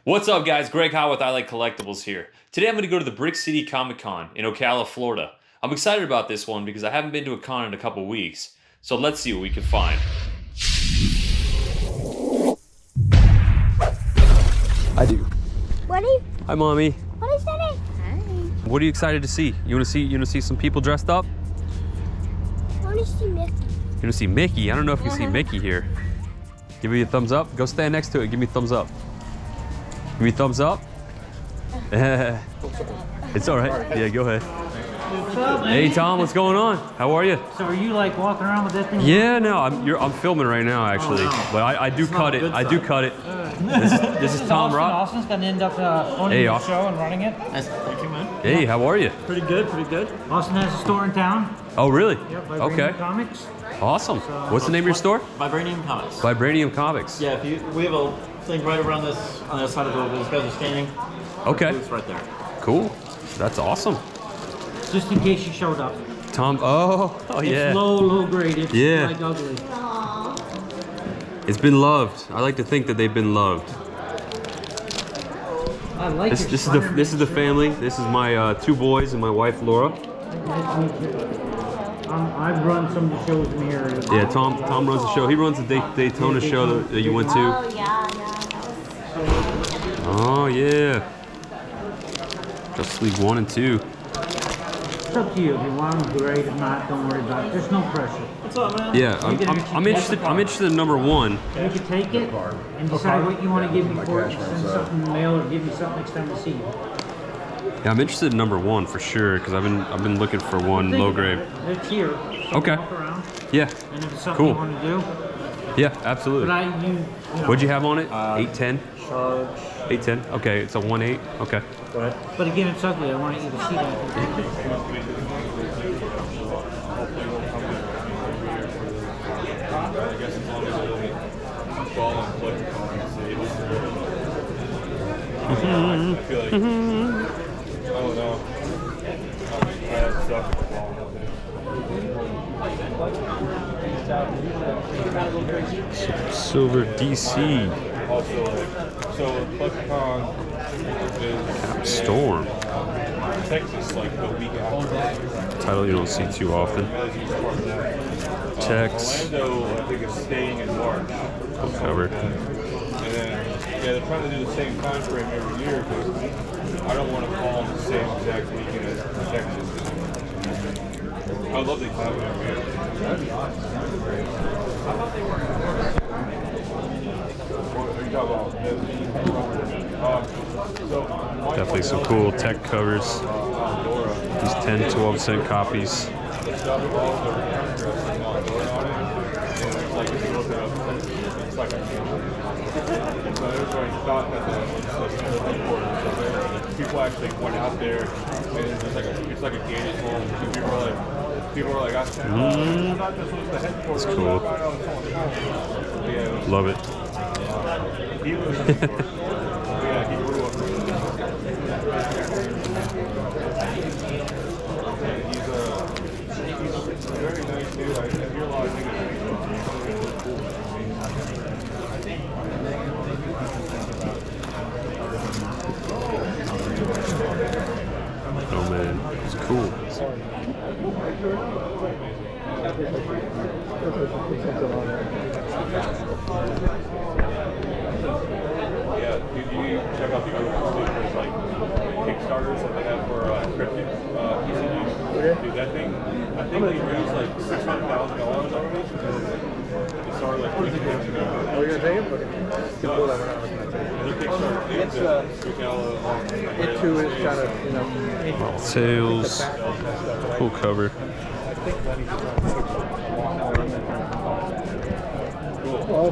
What's up, guys? Greg Howe with I Like Collectibles here. Today I'm going to go to the Brick City Comic Con in Ocala, Florida. I'm excited about this one because I haven't been to a con in a couple weeks. So let's see what we can find. I do. What are you? Hi, Mommy. What is that? Hi. What are you excited to see? You want to see some people dressed up? I want to see Mickey. You want to see Mickey? I don't know if you see Mickey here. Give me a thumbs up. Go stand next to it. Give me a thumbs up. Give me a thumbs up. It's all right. Yeah, go ahead. What's up, man? Hey, Tom, what's going on? How are you? So are you like walking around with that thing? Yeah, no, I'm filming right now actually, but I do cut it. I do cut it. This is Tom Rock. Austin's gonna end up owning the show and running it. Nice. Thank you, man. Hey, how are you? Pretty good, pretty good. Austin has a store in town. Oh, really? Yep, by Okay. Comics. Awesome. What's the name of your store? Vibranium Comics. Vibranium Comics. Yeah, we have a thing right around this, on the other side of where those guys are standing. Okay. It's right there. Cool. That's awesome. Just in case you showed up. Tom. Oh yeah. It's low grade. It's Yeah. like ugly. It's been loved. I like to think that they've been loved. I like This is the family. This is my two boys and my wife Laura. I've run some of the shows in the area. Yeah, Tom runs the show. He runs the Daytona show that you went to. Oh yeah, Oh yeah. Justice League 1 and 2. It's up to you. If you want them, great. If not, don't worry about it. There's no pressure. What's up, man? Yeah, I'm interested. I'm interested in number 1. You can take it and decide what you want to give me for it. Send something in the mail or give me something next time I see you. Yeah, I'm interested in number 1 for sure because I've been looking for one low grade. It's here. So Okay. Walk around, Yeah. and if it's something Cool. you want to do, Yeah, absolutely. but you know, What'd you have on it? 810. Charge. 810. Okay, it's a 1.8. Okay. Go ahead. But again, it's ugly. I want you to see that. Silver DC. So Buckcon is Storm. Texas like the week after. Title you don't see too often. Text. Orlando, I think, is staying in March. Full cover. And then, yeah, they're trying to do the same time frame every year because I don't want to fall on the same exact weekend as Texas. I would love to have it every year. Definitely some cool tech covers. These 10, 12 cent copies. People actually went out there and it's like a gated home. People are like asking, oh, not this was the headquarters. That's cool. Yeah, Love it. he was yeah, he grew up. He's a very nice dude. I hear a lot of things. Oh man, it's cool. Yeah, did you check out the other there's like Kickstarters that they have for cryptic PCUs? Dude, that thing, I think they raised like $600,000 already. It started like 20 years ago. Oh, you're gonna take it? Okay. Cool, that we're not looking at it. It too is kind of, you know. Sales. Cool cover. Oh,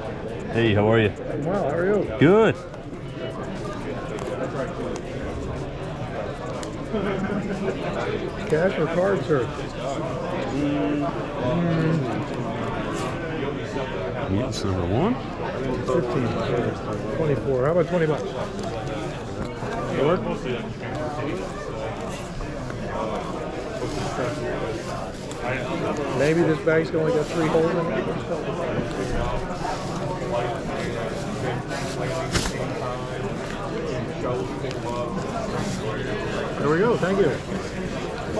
Hey, how are you? wow, how are you? Good. Cash or card, sir? That's number 1. 15, 24. How about 20 bucks? Work? Maybe this bag's only got 3 holes in it. There we go. Thank you.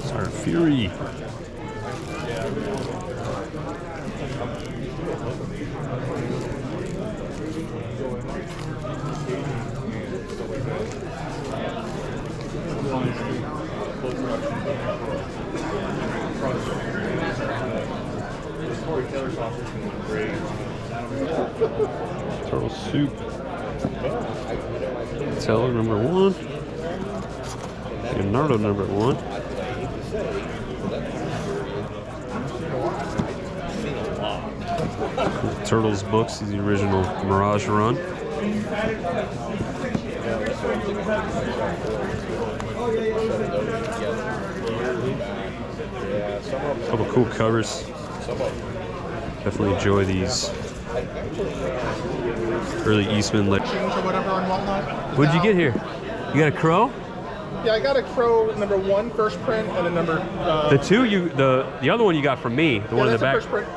Sorry, Fury. Turtle soup. Teller number 1. Leonardo number 1. Turtles books, the original Mirage Run. Couple cool covers. Definitely enjoy these early Eastman. What'd you get here? You got a crow? Yeah, I got a crow number 1 first print and a number. The the other one you got from me, the one in the back. First print.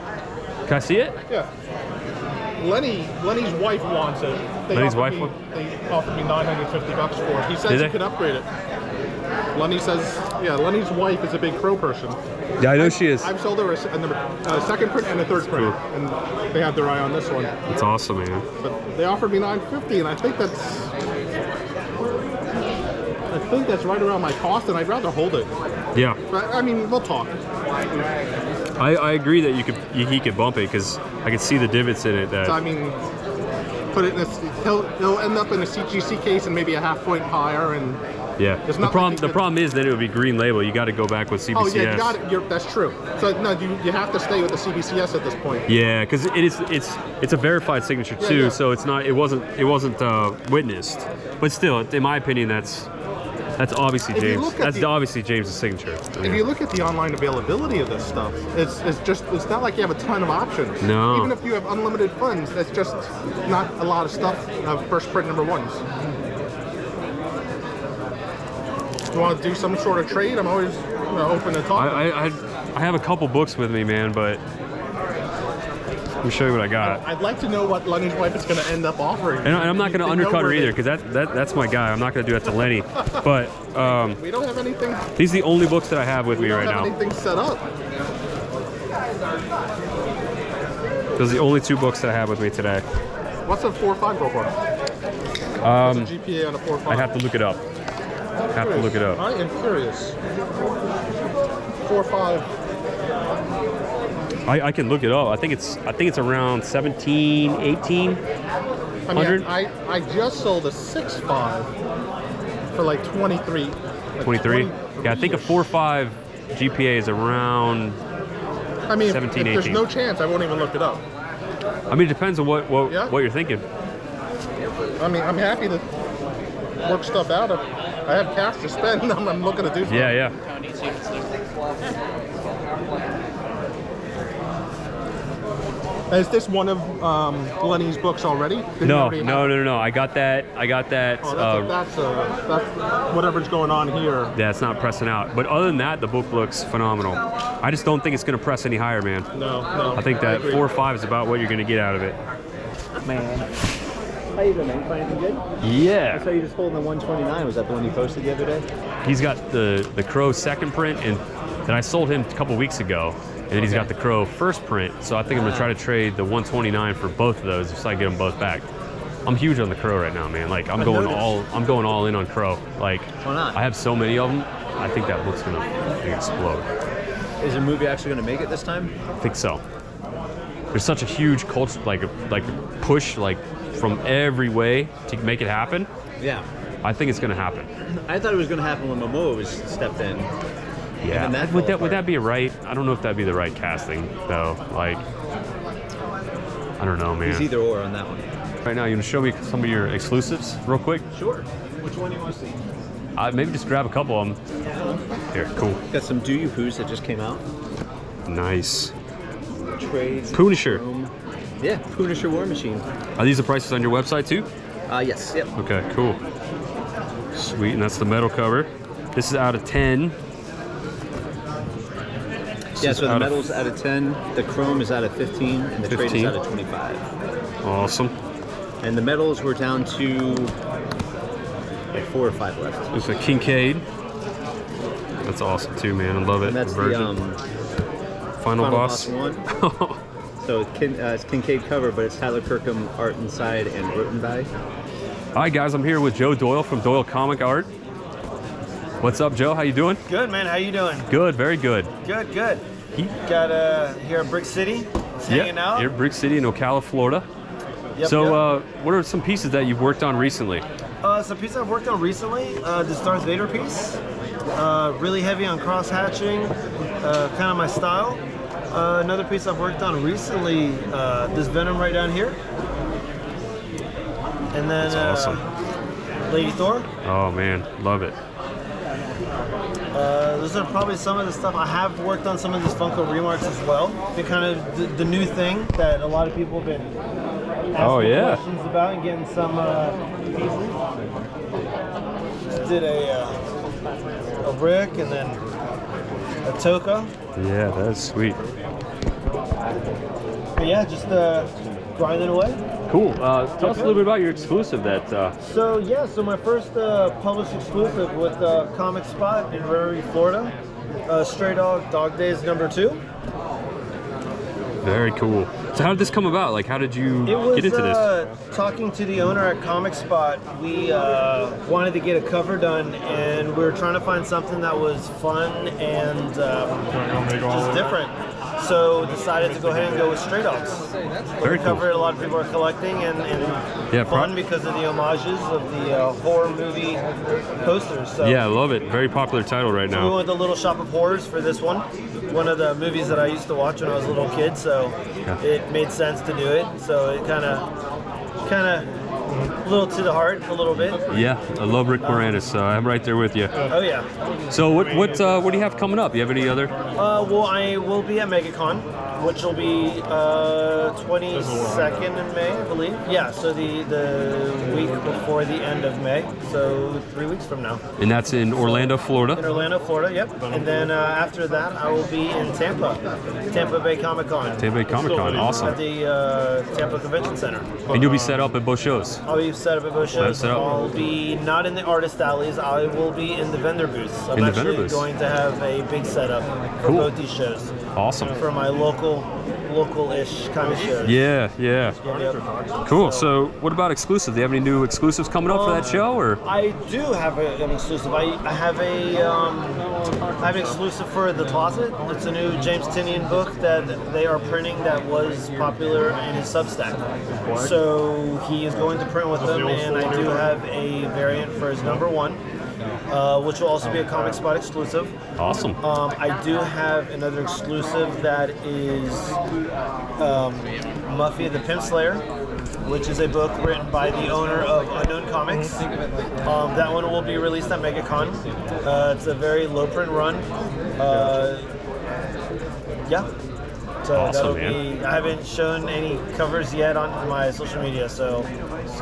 Can I see it? Yeah. Lenny's wife wants it. Lenny's wife? They offered me $950 for it. He says he could upgrade it. Lenny says, yeah, Lenny's wife is a big crow person. Yeah, I know she is. I've sold her a second print and a third print, and they have their eye on this one. That's awesome, man. But they offered me $950, and I think that's right around my cost, and I'd rather hold it. Yeah. But, I mean, we'll talk. I agree that he could bump it because I can see the divots in it. That So, I mean, put it in he'll end up in a CGC case and maybe a half point higher, and yeah. There's The not problem like you the problem is that it would be green label. You got to go back with CBCS. oh yeah, you got it. That's true. So no, you have to stay with the CBCS at this point. Yeah, because it's a verified signature too, Yeah. so it wasn't witnessed. But still, in my opinion, that's obviously If you James. look at That's obviously James's signature. If you look at the online availability of this stuff, it's not like you have a ton of options. No. Even if you have unlimited funds, that's just not a lot of stuff. First print number 1s. You want to do some sort of trade? I'm always open to talk. I have a couple books with me, man, but let me show you what I got. I'd like to know what Lenny's wife is going to end up offering. And I'm not going to undercut her either, because that's my guy. I'm not going to do that to Lenny. But We don't have anything. these are the only books that I have with me right We don't now. have anything set up. Those are the only 2 books that I have with me today. What's a 4.5 go for? What's a GPA on a 4.5? I have to look it up. I am curious. 4.5. I can look it up. I think it's around 17, 18. I mean, I just sold a 6.5 for like 23. 23. Yeah, I think a 4.5 GPA is around. I mean, 17, if there's 18. no chance, I won't even look it up. I mean, it depends on what you're thinking. I mean, I'm happy to work stuff out. I have cash to spend. I'm looking to do something. Yeah. Is this one of Lenny's books already? Did he No. already have- I got that. Oh, that's whatever's going on here. Yeah, it's not pressing out. But other than that, the book looks phenomenal. I just don't think it's going to press any higher, man. No. I think that agree. 4.5 is about what you're going to get out of it. Man. How you doing, man? Find anything good? I Yeah. saw you just holding the 129. Was that the one you posted the other day? He's got the Crow second print, and that I sold him a couple weeks ago. And then he's got the Crow first print, so I think I'm gonna try to trade the 129 for both of those, so I get them both back. I'm huge on the Crow right now, man. Like I'm going all in on Crow. Like Why not? I have so many of them. I think that book's gonna explode. Is the movie actually going to make it this time? I think so. There's such a huge culture, like a push, like from every way to make it happen. Yeah. I think it's gonna happen. I thought it was going to happen when Momoa was stepped in. Yeah. And that Would fell that apart. be right? I don't know if that'd be the right casting though. Like I don't know, man. He's either or on that one. Right now, you want to show me some of your exclusives real quick? Sure. Which one do you want to see? Maybe just grab a couple of them. Here, cool. Got some Do You Who's that just came out. Nice. Trades. Punisher. Yeah, Punisher War Machine. Are these the prices on your website too? Yes. Yep. Okay, cool. Sweet, and that's the metal cover. This is out of 10. Yeah, so the out of metal's out of 10, the chrome is out of 15, and the trade 15. is out of 25. Awesome. And the metals we're down to like 4 or 5 left. There's a Kincaid. That's awesome too, man. I love it. And that's Virgin. the Final Boss. 1. So it's Kincaid cover, but it's Tyler Kirkham art inside and written by. Hi guys, I'm here with Joe Doyle from Doyle Comic Art. What's up, Joe? How you doing? Good, man. How you doing? Good, very good. Good, good. Got here at Brick City, just hanging out. Here at Brick City in Ocala, Florida. Yep, So, yep. what are some pieces that you've worked on recently? Some piece I've worked on recently, this Darth Vader piece. Really heavy on cross hatching, kind of my style. Another piece I've worked on recently, this Venom right down here. And then That's awesome. Lady Thor. Oh man, love it. Those are probably some of the stuff. I have worked on some of these Funko remarks as well. Been kind of the new thing that a lot of people have been asking questions about and getting some pieces. Just did a brick and then a Toka. Yeah, that's sweet. But yeah, just grinding away. Cool. Tell us a little bit about your exclusive that. So my first published exclusive with Comic Spot in Rarity, Florida. Stray Dog Days #2. Very cool. So how did this come about? Like, how did you get into this? Talking to the owner at Comic Spot, we wanted to get a cover done, and we were trying to find something that was fun and just different. So decided to go ahead and go with Stray Dogs. Very cool. Cover a lot of people are collecting and fun because of the homages of the horror movie posters. So Yeah, I love it. Very popular title right we now. went with the Little Shop of Horrors for this one. One of the movies that I used to watch when I was a little kid, so it made sense to do it. So it kind of a little to the heart a little bit. Yeah, I love Rick Moranis, so I'm right there with you. Oh yeah. So what do you have coming up? You have any other? Well, I will be at MegaCon, which will be 22nd in May, I believe. Yeah, so the week before the end of May, so 3 weeks from now. And that's in Orlando, Florida. In Orlando, Florida, yep. And then after that, I will be in Tampa Bay Comic Con. Tampa Bay Comic Con, awesome. At the Tampa Convention Center. And you'll be set up at both shows. I'll be set up at both shows. Set up. I'll be not in the artist alleys. I will be in the vendor booths. I'm In the vendor actually booths. going to have a big setup for Cool. both these shows. Awesome. For my local-ish kind of shows. Yeah. Yep. Cool. So what about exclusives? Do you have any new exclusives coming up for that show, or? I do have an exclusive. I have an exclusive for The Closet. It's a new James Tynion book that they are printing that was popular in his Substack. So he is going to print with them, and I do have a variant for his #1. Which will also be a Comic Spot exclusive. Awesome. I do have another exclusive that is Muffy the Pimp Slayer, which is a book written by the owner of Unknown Comics. That one will be released at MegaCon. It's a very low print run. Yeah. So Awesome, that'll man. be. I haven't shown any covers yet on my social media, so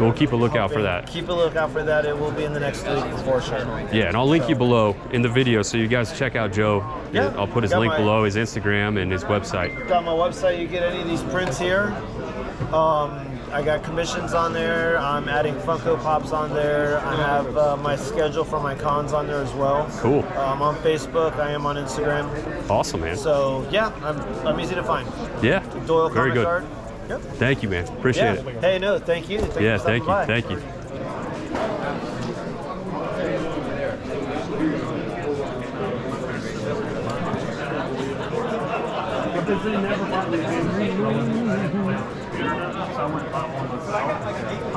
we'll keep a lookout for that. Keep a lookout for that. It will be in the next week for sure. Yeah, and I'll link you below in the video so you guys check out Joe. Yeah. I'll put his Got link my- below, his Instagram and his website. Got my website. You get any of these prints here. I got commissions on there. I'm adding Funko Pops on there. I have my schedule for my cons on there as well. Cool. I'm on Facebook. I am on Instagram. Awesome, man. So yeah, I'm easy to find. Yeah. Doyle Very Comic good. Art. Yep. Thank you, man. Appreciate Yeah. it. Hey, no, thank you. Thank Yeah, you for stopping thank you. by. Thank you.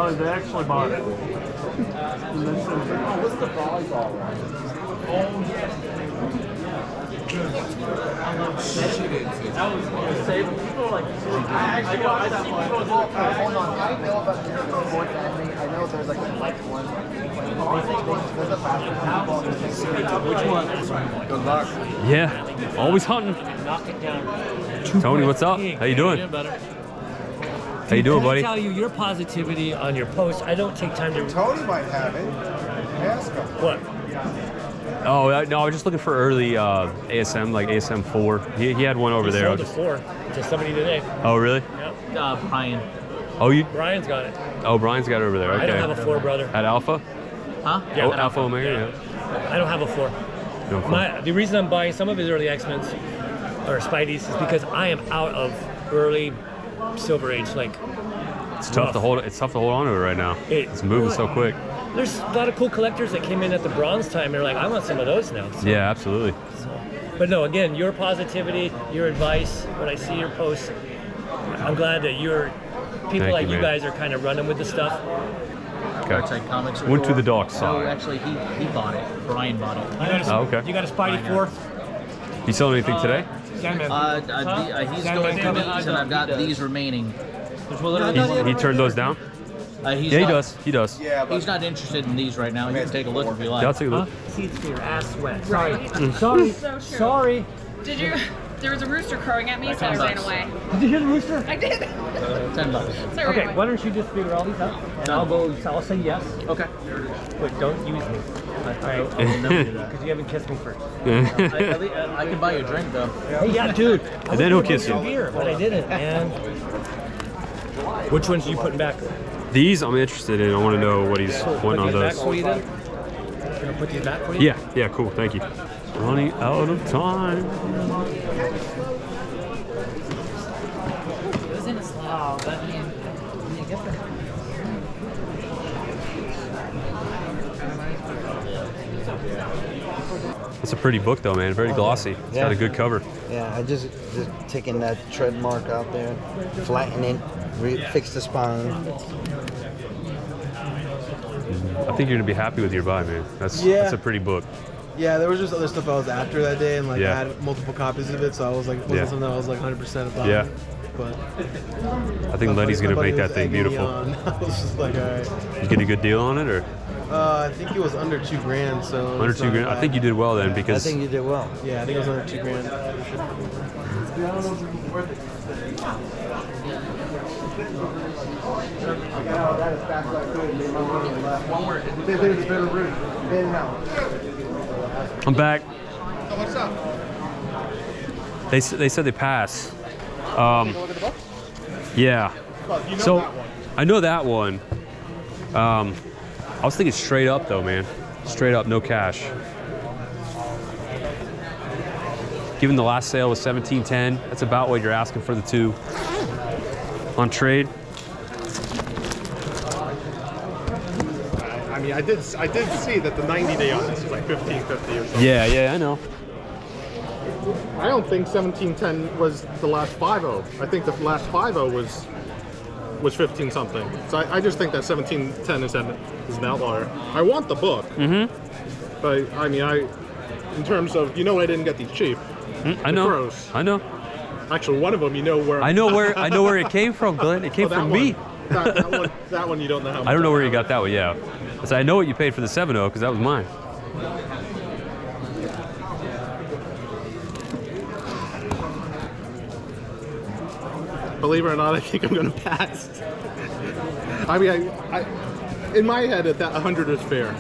Oh, they actually bought it. What's the volleyball one? Hold on, I know about the fourth ending. I know there's like a light one. There's a basketball. Which one? Good luck. Yeah. Always hunting. Tony, what's up? How you doing? How you doing, buddy? I tell you your positivity on your post. I don't take time to. Tony might have it. Ask him. What? No, I was just looking for early ASM, like ASM 4. He had one over there. Sold a 4 to somebody today. Oh, really? Brian. Oh, Brian's got it. Oh, Brian's got it over there. Okay. I don't have a 4, brother. At Alpha? Huh? Yeah, Oh, at Alpha Omega. Yeah. I don't have a 4. No fun. The reason I'm buying some of his early X-Men's or Spideys is because I am out of early Silver Age. Like, It's tough to hold. It's tough to hold on to it right now. It's moving so quick. There's a lot of cool collectors that came in at the Bronze time. They're like, I want some of those now. So, Yeah, absolutely. but no, again, your positivity, your advice. When I see your posts, I'm glad that people Thank like you, you man. guys are kind of running with the stuff. Okay. Dark Comics. Went to the dark No, side. actually, he bought it. Brian bought it. Oh, okay. You got a Spidey 4? You selling anything today? Sandman. He's Sandman going to coming. these, and I've got these remaining. There's literally He turned those down? he's Yeah, he not, does. He does. Yeah, but He's not interested in these right now. You can take a look if you like. Yeah, I'll take a look. Seeds for your ass sweat. Sorry. So true. Sorry. Did you? There was a rooster crowing at me, so I ran away. Did you hear the rooster? I did. $10. So I ran Okay, away. why don't you just figure all these out, and I'll say yes. Okay. But don't use me. I will never do that. Because you haven't kissed me first. I can buy you a drink though. Hey, yeah, dude. And then he'll kiss you. Beer, but I didn't, man. Which ones are you putting back? These I'm interested in. I want to know what he's wanting on Put these back those. for you then? Gonna put these back for you? Yeah, cool. Thank you. Running out of time. It was in a slow, but you get the. It's a pretty book though, man. Very glossy. It's got a good cover. Yeah, I just taking that tread mark out there, flatten it, fix the spine. I think you're gonna be happy with your buy, man. That's a pretty book. Yeah, there was just other stuff I was after that day, and like Yeah. I had multiple copies of it, so I was like, wasn't something I was like 100% about. Yeah. But I think Lenny's gonna somebody make that was thing egging me beautiful. on. I was just like, all right. You get a good deal on it, or I think it was under $2,000, so under it's $2 not grand? I bad. think you did well then I because think you did well. Yeah, I think it was under $2,000. I'm back. What's up? They said they pass. Yeah. So I know that one. I was thinking straight up though, man. Straight up, no cash. Given the last sale was $17.10, that's about what you're asking for the two on trade. I mean, I did see that the 90-day on this is like $15.50 or something. Yeah, I know. I don't think 17.10 was the last 5.0. I think the last 5.0 was 15 something. So I just think that 17.10 is an outlier. I want the book. But I mean, in terms of, I didn't get these cheap. I know. Crows. I know. Actually, one of them, where. I know where it came from, Glenn. It came from me. That one you don't know how much. I don't know where you got that one. Yeah. So I know what you paid for the 7.0 because that was mine. Believe it or not, I think I'm going to pass. I mean, I in my head, that 100 is fair.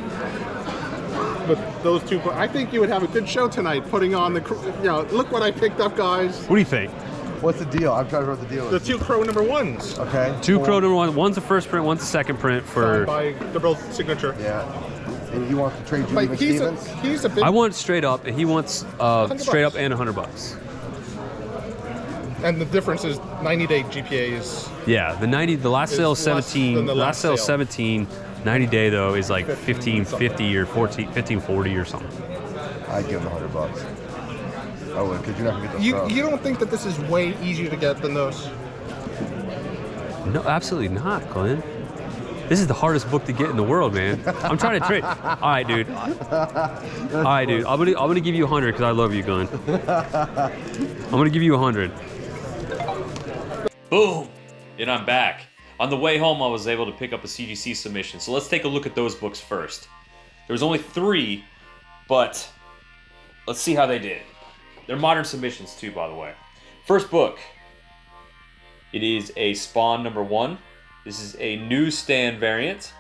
But those two, I think you would have a good show tonight. Putting on look what I picked up, guys. What do you think? What's the deal? I'm trying to remember what the deal The is. two Crow number ones. Okay. Two Crow number one. One's a first print. One's a second print for. Signed by the Bill signature. Yeah. And he wants to trade you Like, even Stevens? he's a big. I want straight up, and he wants straight up and $100. And the difference is 90-day GPA is. Yeah, the last sale is Is less 17. than the Last sale is sale. 17. 90 day though is like 1550 or 1540 or something. I'd give him $100. I would, because you're not gonna get those You Crows. don't think that this is way easier to get than those? No, absolutely not, Glenn. This is the hardest book to get in the world, man. I'm trying to trade. All right, dude. All right, dude. I'm gonna give you 100 because I love you, Glenn. I'm gonna give you 100. Boom! And I'm back. On the way home, I was able to pick up a CGC submission. So let's take a look at those books first. There was only 3, but let's see how they did. They're modern submissions too, by the way. First book. It is a Spawn number 1. This is a newsstand variant.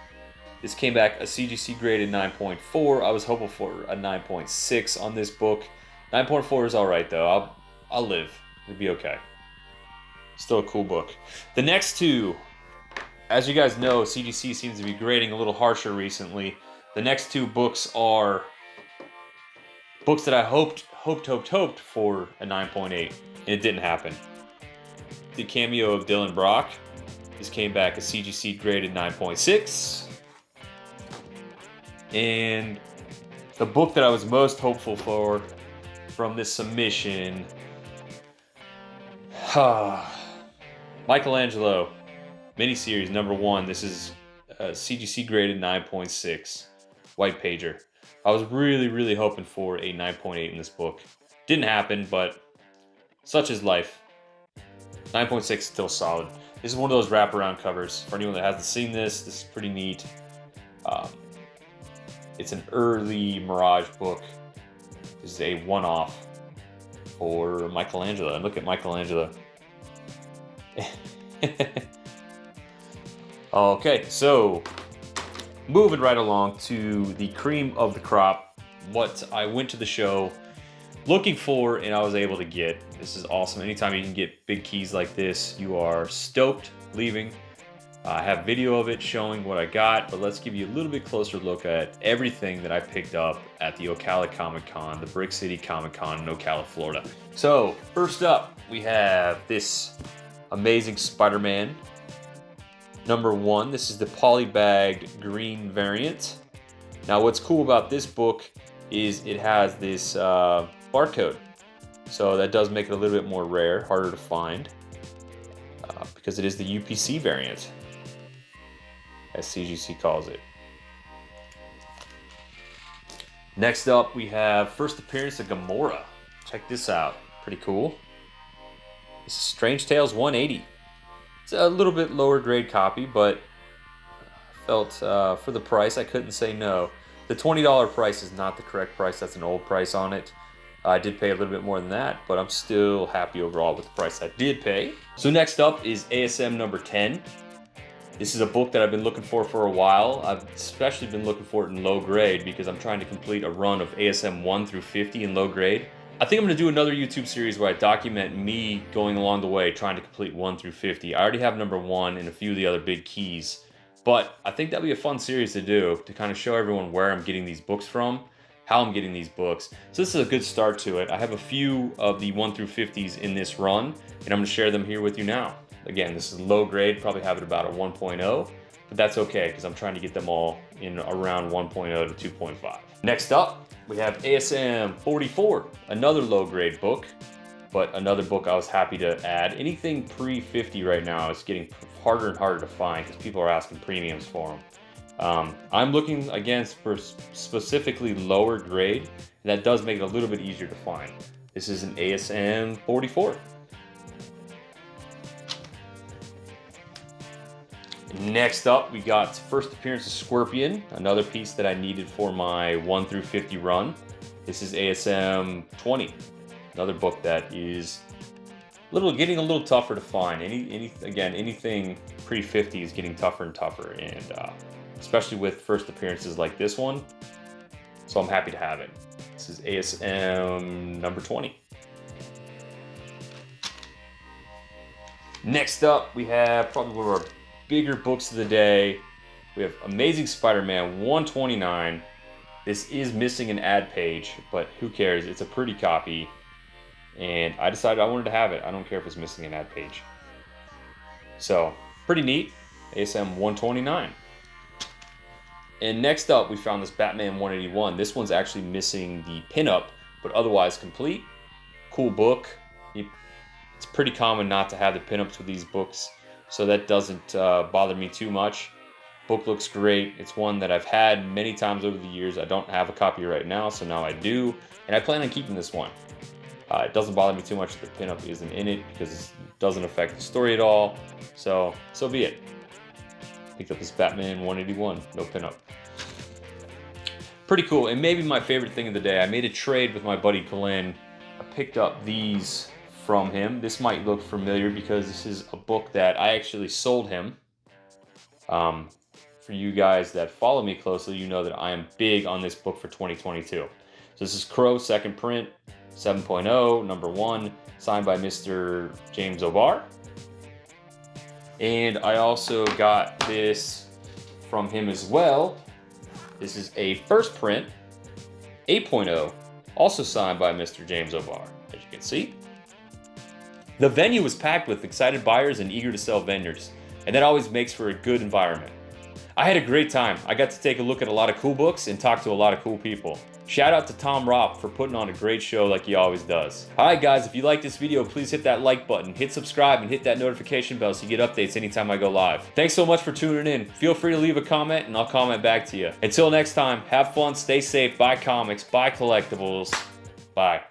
This came back a CGC graded 9.4. I was hoping for a 9.6 on this book. 9.4 is all right though. I'll live. It'll be okay. Still a cool book. The next two, as you guys know, CGC seems to be grading a little harsher recently. The next two books are books that I hoped for a 9.8, and it didn't happen. The cameo of Dylan Brock. This came back a CGC graded 9.6. And the book that I was most hopeful for from this submission, Michelangelo miniseries #1. This is CGC graded 9.6, white pager. I was really hoping for a 9.8 in this book. Didn't happen, but such is life. 9.6 still solid. This is one of those wraparound covers. For anyone that hasn't seen this, this is pretty neat. It's an early Mirage book. This is a one-off for Michelangelo. And look at Michelangelo. Okay, so moving right along to the cream of the crop. What I went to the show looking for and I was able to get. This is awesome. Anytime you can get big keys like this, you are stoked leaving. I have video of it showing what I got, but let's give you a little bit closer look at everything that I picked up at the Ocala Comic Con, the Brick City Comic Con in Ocala, Florida. So first up, we have this amazing Spider-Man #1. This is the polybagged green variant. Now what's cool about this book is it has this barcode. So that does make it a little bit more rare, harder to find, because it is the UPC variant, as CGC calls it. Next up, we have first appearance of Gamora. Check this out, pretty cool. This is Strange Tales 180. It's a little bit lower grade copy, but I felt for the price I couldn't say no. The $20 price is not the correct price, that's an old price on it. I did pay a little bit more than that, but I'm still happy overall with the price I did pay. So next up is ASM #10. This is a book that I've been looking for a while. I've especially been looking for it in low grade because I'm trying to complete a run of ASM 1 through 50 in low grade. I think I'm going to do another YouTube series where I document me going along the way trying to complete 1 through 50. I already have #1 and a few of the other big keys, but I think that'd be a fun series to do to kind of show everyone where I'm getting these books from, how I'm getting these books. So this is a good start to it. I have a few of the 1 through 50s in this run, and I'm going to share them here with you now. Again, this is low grade, probably have it about a 1.0, but that's okay because I'm trying to get them all in around 1.0 to 2.5. Next up, we have ASM 44, another low grade book, but another book I was happy to add. Anything pre-50 right now is getting harder and harder to find because people are asking premiums for them. I'm looking again for specifically lower grade, and that does make it a little bit easier to find. This is an ASM 44. Next up, we got first appearance of Scorpion, another piece that I needed for my 1 through 50 run. This is ASM 20, another book that is getting a little tougher to find. Anything pre-50 is getting tougher and tougher, and especially with first appearances like this one. So I'm happy to have it. This is ASM #20. Next up, we have probably one of our bigger books of the day. We have Amazing Spider-Man 129. This is missing an ad page, but who cares? It's a pretty copy, and I decided I wanted to have it. I don't care if it's missing an ad page. So, pretty neat. ASM 129. And next up, we found this Batman 181. This one's actually missing the pinup, but otherwise complete. Cool book. It's pretty common not to have the pinups with these books, so that doesn't bother me too much. Book looks great. It's one that I've had many times over the years. I don't have a copy right now, so now I do, and I plan on keeping this one. It doesn't bother me too much that the pinup isn't in it because it doesn't affect the story at all, so be it. Picked up this Batman 181, no pinup. Pretty cool, and maybe my favorite thing of the day, I made a trade with my buddy Glenn. I picked up these from him. This might look familiar because this is a book that I actually sold him for you guys that follow me closely, you know that I am big on this book for 2022. So this is Crow second print, 7.0, number 1, signed by Mr. James O'Barr. And I also got this from him as well. This is a first print, 8.0, also signed by Mr. James O'Barr, as you can see. The venue was packed with excited buyers and eager to sell vendors, and that always makes for a good environment. I had a great time. I got to take a look at a lot of cool books and talk to a lot of cool people. Shout out to Tom Ropp for putting on a great show like he always does. Alright guys, if you like this video, please hit that like button, hit subscribe, and hit that notification bell so you get updates anytime I go live. Thanks so much for tuning in. Feel free to leave a comment and I'll comment back to you. Until next time, have fun, stay safe, buy comics, buy collectibles. Bye.